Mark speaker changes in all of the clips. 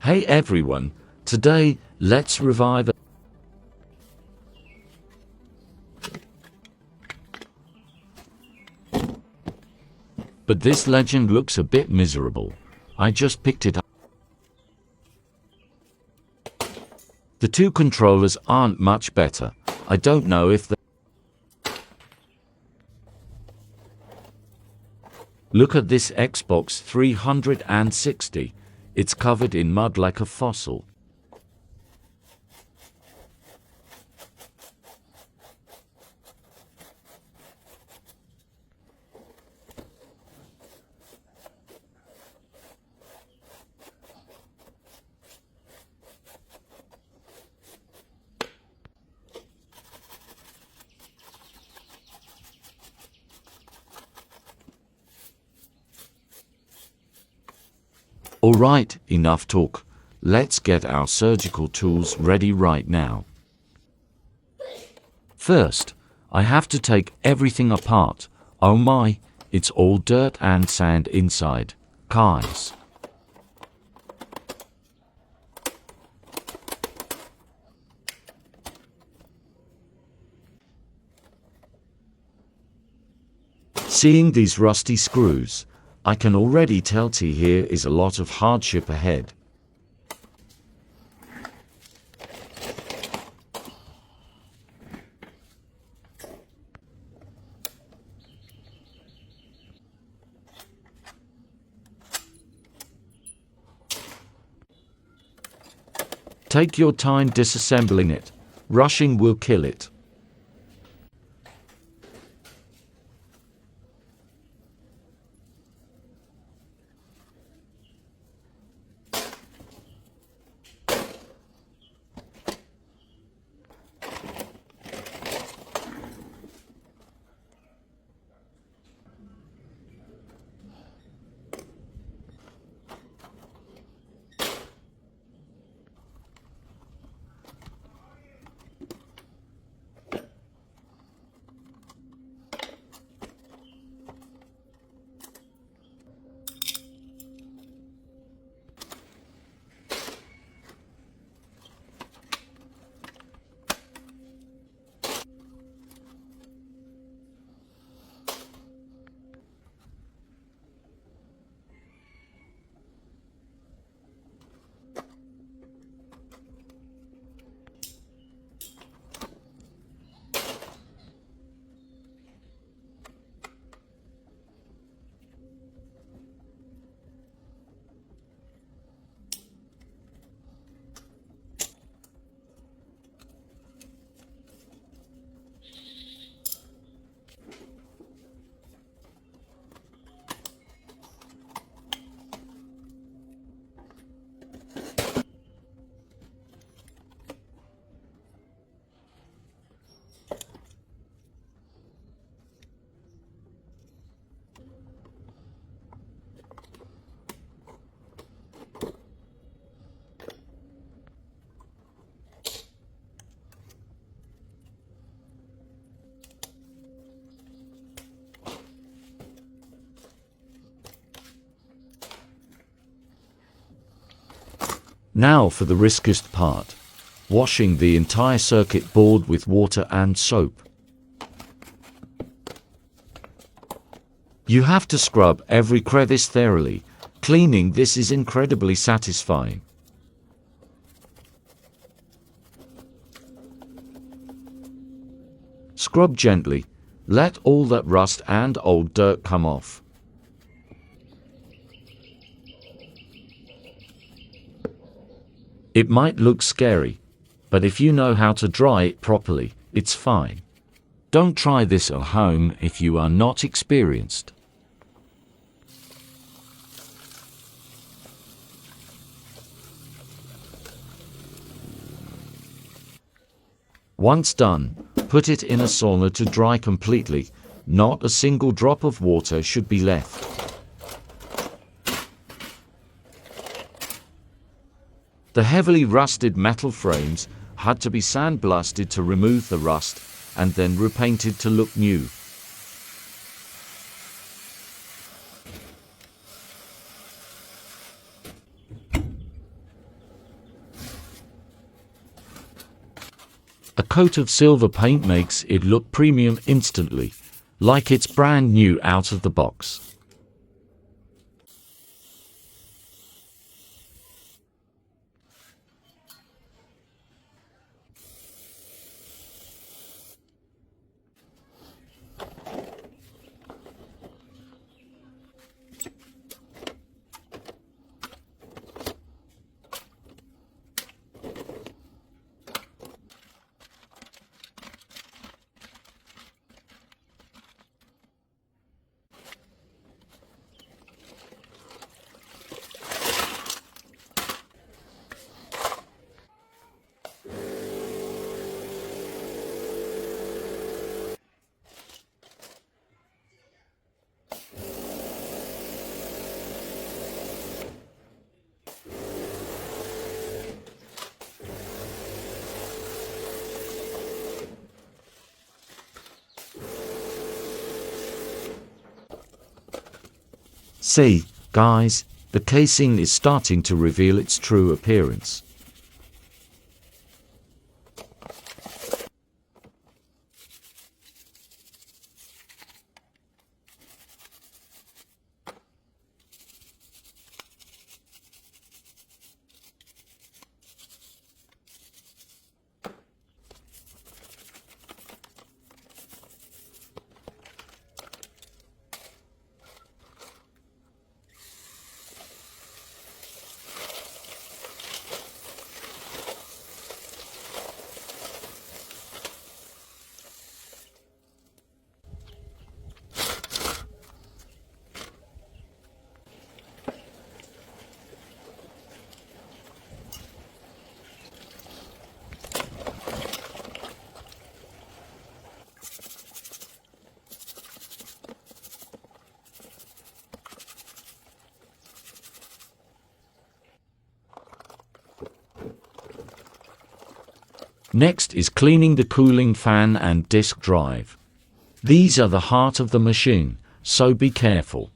Speaker 1: Hey everyone, today let's revive. But this legend looks a bit miserable. I just picked it up. The two controllers aren't much better. I don't know if they... Look at this Xbox 360. It's covered in mud like a fossil. Alright, enough talk. Let's get our surgical tools ready right now. First, I have to take everything apart. Oh my, it's all dirt and sand inside. Guys. Seeing these rusty screws, I can already tell here is a lot of hardship ahead. Take your time disassembling it. Rushing will kill it. Now for the riskiest part. Washing the entire circuit board with water and soap. You have to scrub every crevice thoroughly. Cleaning this is incredibly satisfying. Scrub gently. Let all that rust and old dirt come off. It might look scary, but if you know how to dry it properly, it's fine. Don't try this at home if you are not experienced. Once done, put it in a sauna to dry completely. Not a single drop of water should be left. The heavily rusted metal frames had to be sandblasted to remove the rust and then repainted to look new. A coat of silver paint makes it look premium instantly, like it's brand new out of the box. See, guys, the casing is starting to reveal its true appearance. Next is cleaning the cooling fan and disk drive. These are the heart of the machine, so be careful.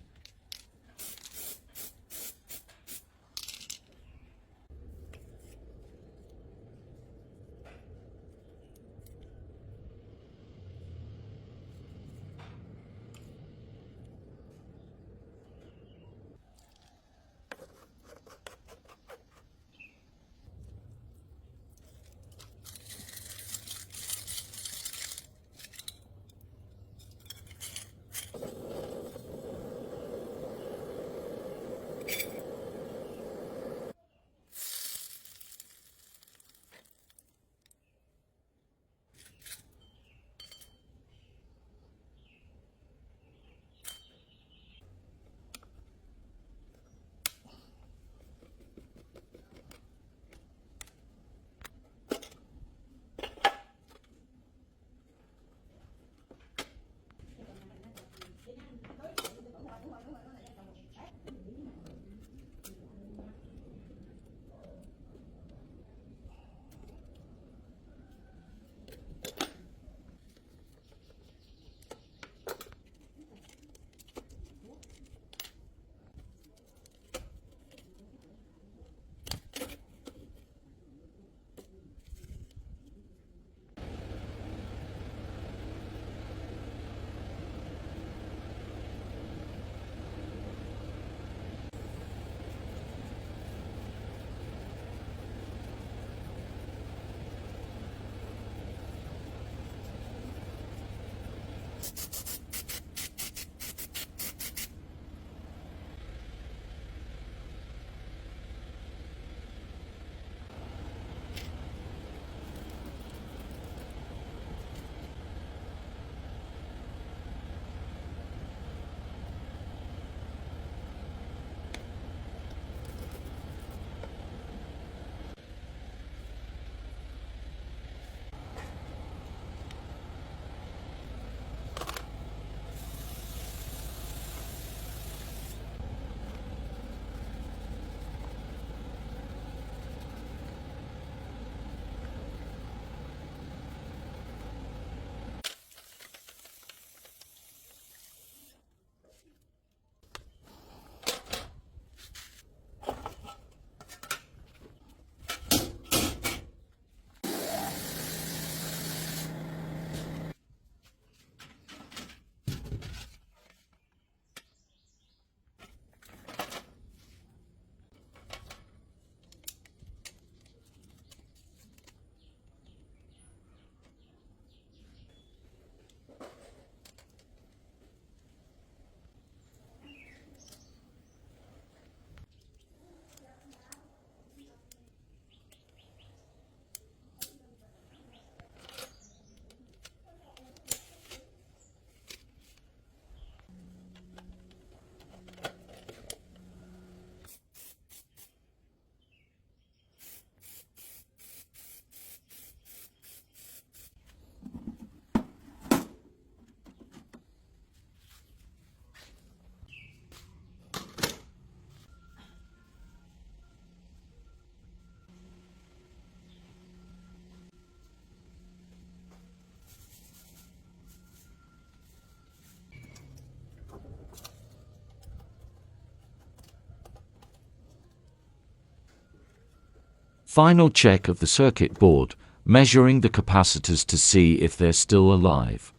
Speaker 1: Final check of the circuit board, measuring the capacitors to see if they're still alive.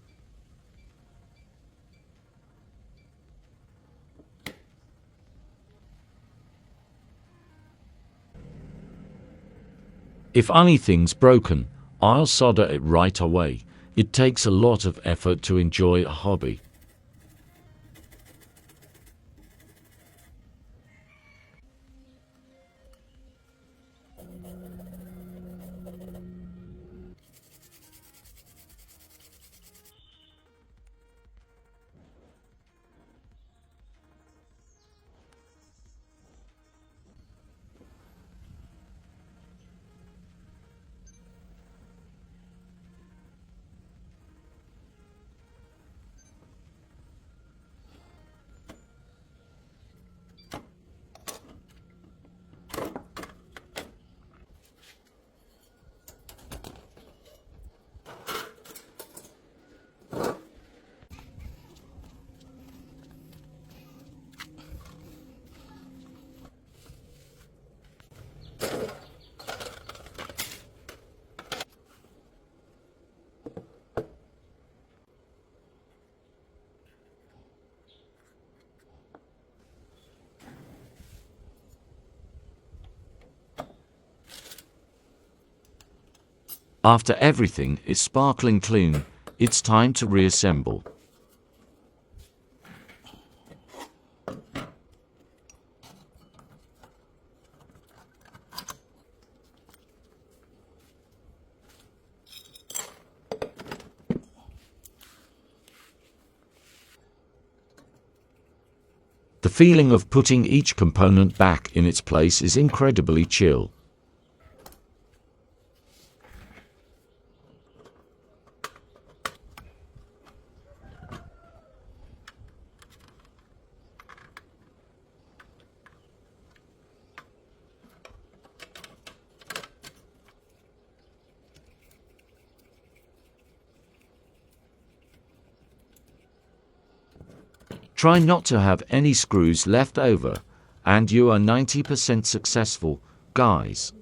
Speaker 1: If anything's broken, I'll solder it right away. It takes a lot of effort to enjoy a hobby. After everything is sparkling clean, it's time to reassemble. The feeling of putting each component back in its place is incredibly chill. Try not to have any screws left over, and you are 90% successful, guys.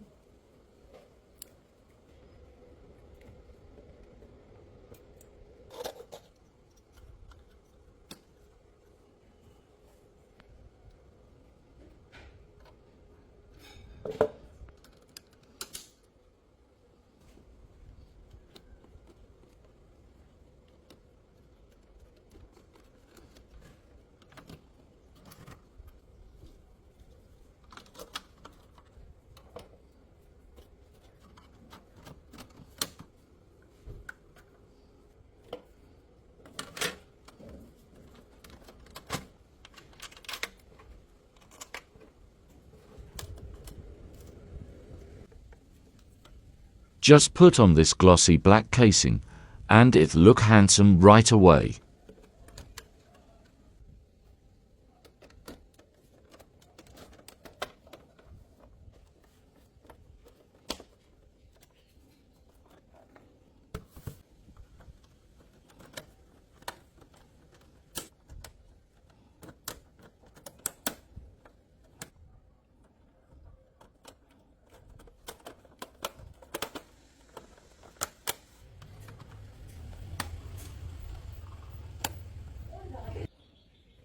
Speaker 1: Just put on this glossy black casing, and it'll look handsome right away.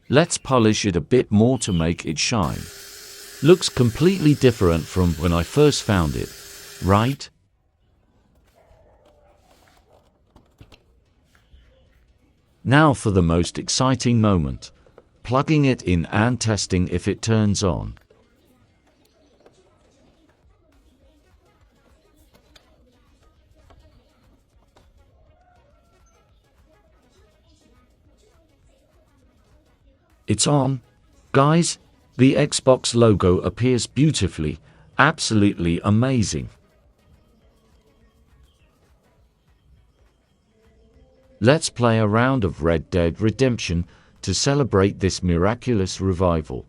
Speaker 1: Let's polish it a bit more to make it shine. Looks completely different from when I first found it, right? Now for the most exciting moment, plugging it in and testing if it turns on. It's on. Guys, the Xbox logo appears beautifully, absolutely amazing. Let's play a round of Red Dead Redemption to celebrate this miraculous revival.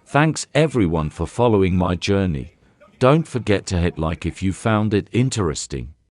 Speaker 1: Thanks everyone for following my journey. Don't forget to hit like if you found it interesting.